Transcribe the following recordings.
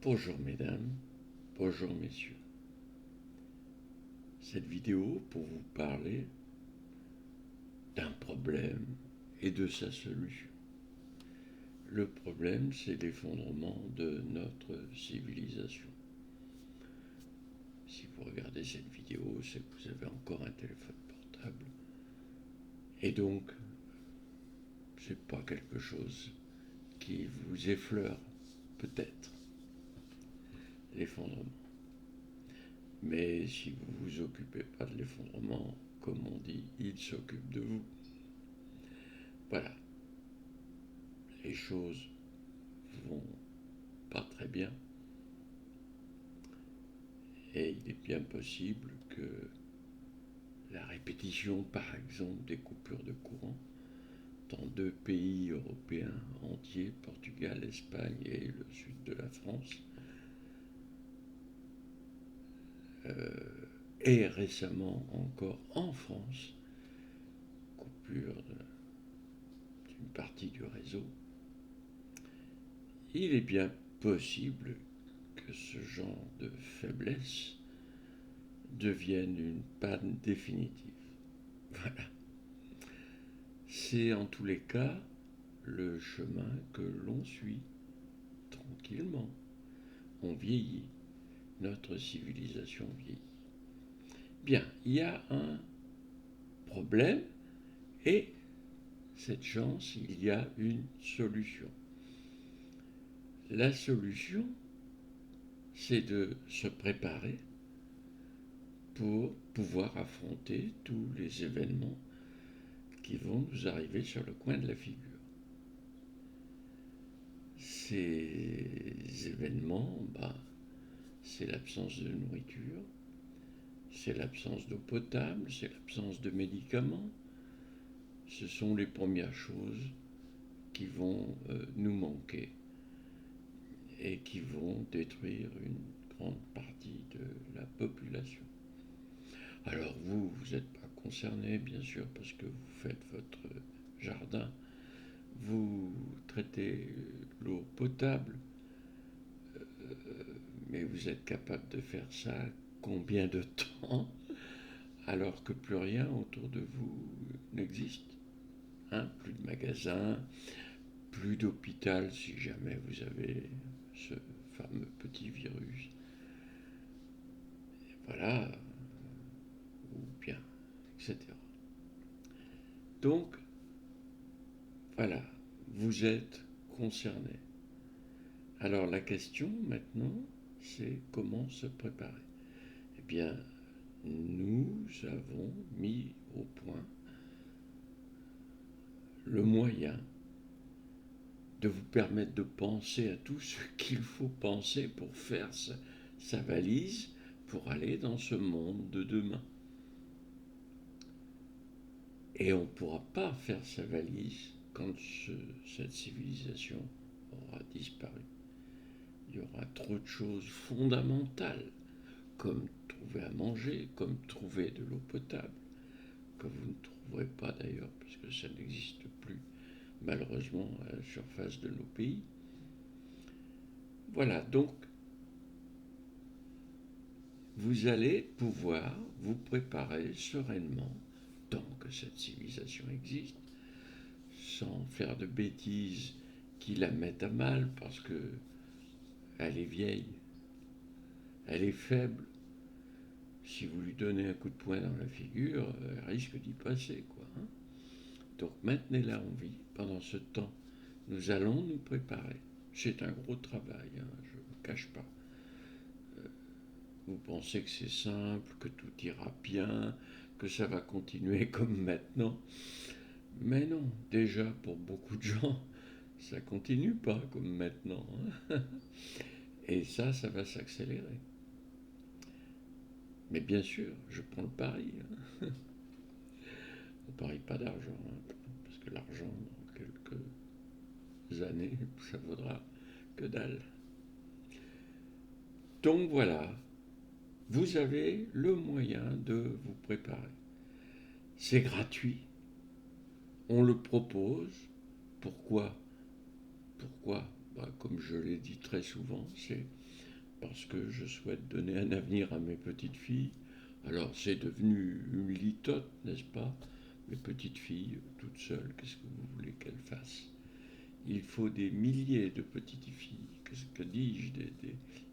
Bonjour mesdames, bonjour messieurs. Cette vidéo pour vous parler d'un problème et de sa solution. Le problème, c'est l'effondrement de notre civilisation. Si vous regardez cette vidéo, c'est que vous avez encore un téléphone portable. Et donc, c'est pas quelque chose qui vous effleure, peut-être, l'effondrement. Mais si vous ne vous occupez pas de l'effondrement, comme on dit, il s'occupe de vous. Voilà. Les choses vont pas très bien. Et il est bien possible que la répétition, par exemple, des coupures de courant dans 2 pays européens entiers, Portugal, Espagne et le sud de la France, et récemment encore en France, coupure d'une partie du réseau, il est bien possible que ce genre de faiblesse devienne une panne définitive. Voilà. C'est en tous les cas le chemin que l'on suit tranquillement. On vieillit, notre civilisation vieillit. Bien, il y a un problème et cette chance, il y a une solution. La solution, c'est de se préparer pour pouvoir affronter tous les événements qui vont nous arriver sur le coin de la figure. Ces événements, c'est l'absence de nourriture, c'est l'absence d'eau potable, c'est l'absence de médicaments. Ce sont les premières choses qui vont nous manquer et qui vont détruire une grande partie de la population. Alors vous n'êtes pas concerné, bien sûr, parce que vous faites votre jardin, vous traitez l'eau potable, mais vous êtes capable de faire ça combien de temps alors que plus rien autour de vous n'existe, hein? Plus de magasins, plus d'hôpital si jamais vous avez ce fameux petit virus. Et voilà, ou bien, etc. Donc, voilà, vous êtes concerné. Alors la question maintenant, c'est comment se préparer. Eh bien, nous avons mis au point le moyen de vous permettre de penser à tout ce qu'il faut penser pour faire sa valise pour aller dans ce monde de demain. Et on ne pourra pas faire sa valise quand cette civilisation aura disparu. Il y aura trop de choses fondamentales, comme trouver à manger, comme trouver de l'eau potable, que vous ne trouverez pas d'ailleurs, puisque ça n'existe plus, malheureusement, à la surface de nos pays. Voilà, donc, vous allez pouvoir vous préparer sereinement, tant que cette civilisation existe, sans faire de bêtises qui la mettent à mal, parce qu'elle est vieille, elle est faible. Si vous lui donnez un coup de poing dans la figure, elle risque d'y passer, quoi. Hein. Donc maintenez-la en vie. Pendant ce temps, nous allons nous préparer. C'est un gros travail, hein, je ne vous cache pas. Vous pensez que c'est simple, que tout ira bien, que ça va continuer comme maintenant. Mais non, déjà pour beaucoup de gens, ça continue pas comme maintenant. Hein. Et ça va s'accélérer. Mais bien sûr, je prends le pari. Hein. On ne parie pas d'argent, hein, parce que l'argent, dans quelques années, ça vaudra que dalle. Donc voilà, vous avez le moyen de vous préparer. C'est gratuit, on le propose. Pourquoi? Comme je l'ai dit très souvent, c'est parce que je souhaite donner un avenir à mes petites filles. Alors c'est devenu une litote, n'est-ce pas? Mes petites filles, toutes seules, qu'est-ce que vous voulez qu'elles fassent? Il faut des milliers de petites filles, qu'est-ce que dis-je,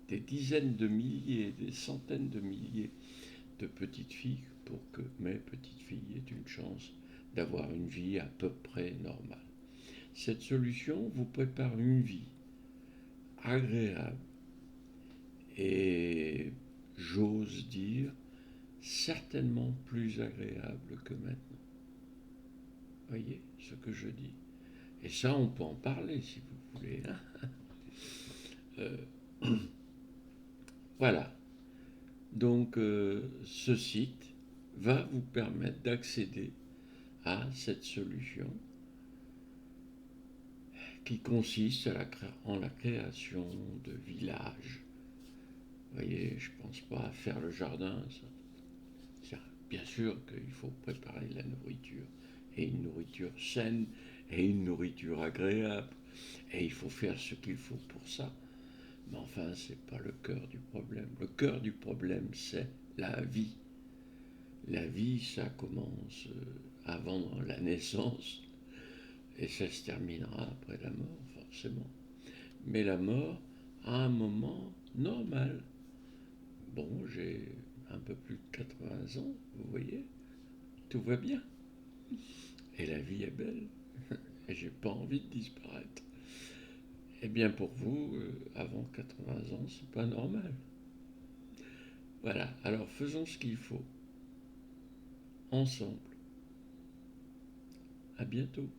des dizaines de milliers, des centaines de milliers de petites filles pour que mes petites filles aient une chance d'avoir une vie à peu près normale. Cette solution vous prépare une vie agréable et, j'ose dire, certainement plus agréable que maintenant. Voyez ce que je dis. Et ça, on peut en parler si vous voulez. Hein. Euh, voilà. Donc, ce site va vous permettre d'accéder à cette solution qui consiste en la création de villages. Vous voyez, je ne pense pas à faire le jardin. Bien sûr qu'il faut préparer la nourriture, et une nourriture saine, et une nourriture agréable, et il faut faire ce qu'il faut pour ça. Mais enfin, ce n'est pas le cœur du problème. Le cœur du problème, c'est la vie. La vie, ça commence avant la naissance, et ça se terminera après la mort, forcément. Mais la mort à un moment normal. Bon, j'ai un peu plus de 80 ans, vous voyez, tout va bien. Et la vie est belle, et j'ai pas envie de disparaître. Eh bien pour vous, avant 80 ans, c'est pas normal. Voilà, alors faisons ce qu'il faut, ensemble. À bientôt.